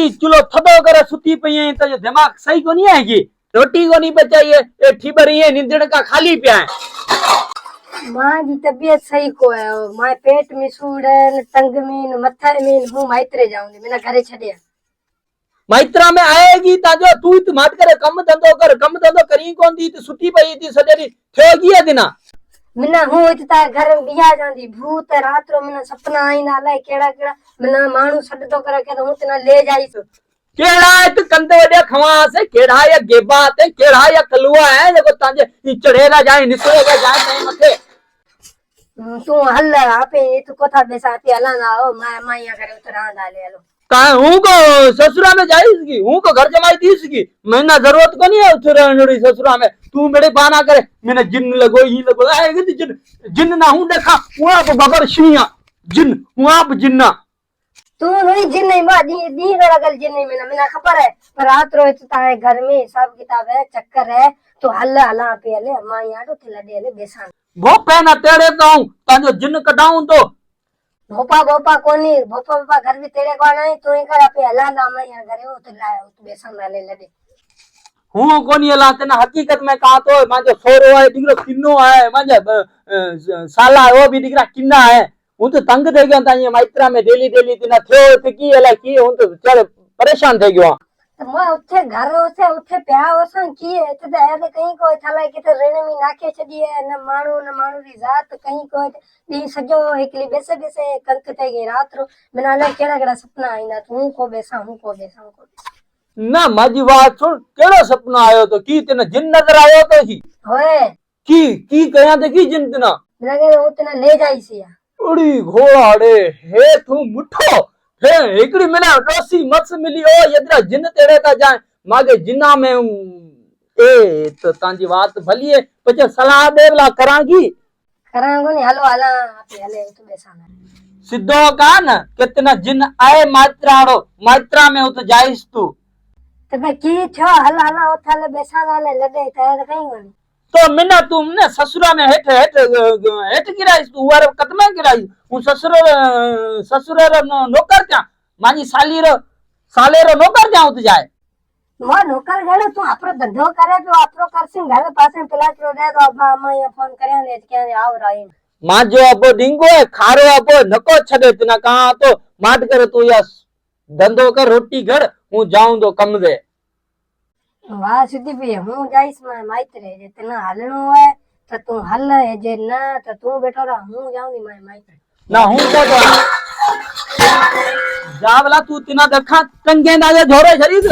रोटी चुलो थदो करे सुती पई है तो दिमाग सही को नहीं है की रोटी को नहीं बचाई है ए ठीबरी है निंदण का खाली पिया है। मां जी तबीयत सही को है मां पेट में सूड़न टंग में मथे में हूं माइत्रे जाऊंगी मेरा घरे छड़िया माइत्रा में आएगी ताजो तू तो माट करे कम धंधो करी कौन दी तो सुती पई थी सजेरी थियो गिया दिना मिना हूं इता घर बिया जांदी भूत रात रो मिना सपना आईंदा लाई केड़ा केड़ा मिना मानू सड तो करे के हूं तना ले जाई तो केड़ा है तो कंदे वडे खवास है केड़ा या गेबात है केड़ा या कलुआ है देखो ताजे चढ़ेला जाए निसरेगा जाए नहीं मथे तू हल आपे तू कोथा बेसा पे हला ना ओ माया करे उतरा डाले लो का हूं को ससुरा में जाईसगी हूं को घर जमाई दीसगी मैंने जरूरत को नहीं है उतरनड़ी ससुरा में तू मेरे बाना करे मैंने जिन लगो ही लगो आएगा जिन जिन ना हूं देखा वहां पे बबर शिया जिन वहां पे जिन्ना तू नहीं जिन नहीं बा दी लगल जिन नहीं मैंने खबर है पर रात रो तारे घर में हिसाब किताब है चक्कर है तो हल हला पे हले मां याडो ते लडे ले बेसान वो पहना तेरे तो ताजो जिन कटाऊं तो भोपा कोनी भोपा घर भी तेरे को नहीं तू ही करा पे हला ना मैं यार घरे हो तो लाए तो बेसन वाले लड़े हूं कोनी हला तना हकीकत में कहा तो माजो सोरो है डिगरो किन्नो है माजे साला वो भी डिगरा किन्ना है हूं तो तंग थे गया ता माइत्रा में डेली तना थियो तो की हला की हूं तो चल परेशान थे गयो तो मैं उठे घर उठे प्या ओसन की है तो ऐसे कहीं को थला के तो रेणे में नाके छडी है न मानू री जात कहीं को दी सजो एकली बेसे कंक थे गई रात रो मना ले केड़ा सपना आईना तू को बेसा ना माजी बात सुन केड़ो सपना आयो तो की तने जिन नजर आयो तो जी होए की कया ते की जिन तना लगे उतना ले जाई सिया उड़ी घोड़ाड़े हे तू मुठो हे एकड़ी मेरा डोसी मत्स मिली ओ यदरा जिन तेरे का जाए मागे जिन्ना में ए तो तांजी बात भली है पछे सलाह देवला करांगी नहीं हलो हला आपे हले तो बेसाना सिद्धो का न कितना जिन आए मात्रा में हो तो जाइस तू तो मैं की छो हला उठाले बेसाना ले लडे तय कहीं कोनी तो मिना तुमने ससुरा में हेठ गिराइस तू वार कतमे गिराइस हूं ससुर नौकर क्या मानी साले रो नौकर जाऊं तो जाए मो नौकर गड़े तू आपरो धंधो करे तो आपरो करसिंग घर पास में प्लाट रो दे तो अब मैं फोन करे ने के आओ राई मां जो अब डिंगो है खारो अब नको छडे तना कहा तो माट करे तू या धंधो कर रोटी घर हूं जाऊं तो कम दे वाह सिद्धि भी हूं जाइस मैं माइत्रे जे तना हलनो है तो तू हल है जे ना तो तू बैठो रहा हूं जाऊंगी मैं माइत्रे ना हूं को तो जावला तू तना देखा टंगे दाजे झोरे शरीर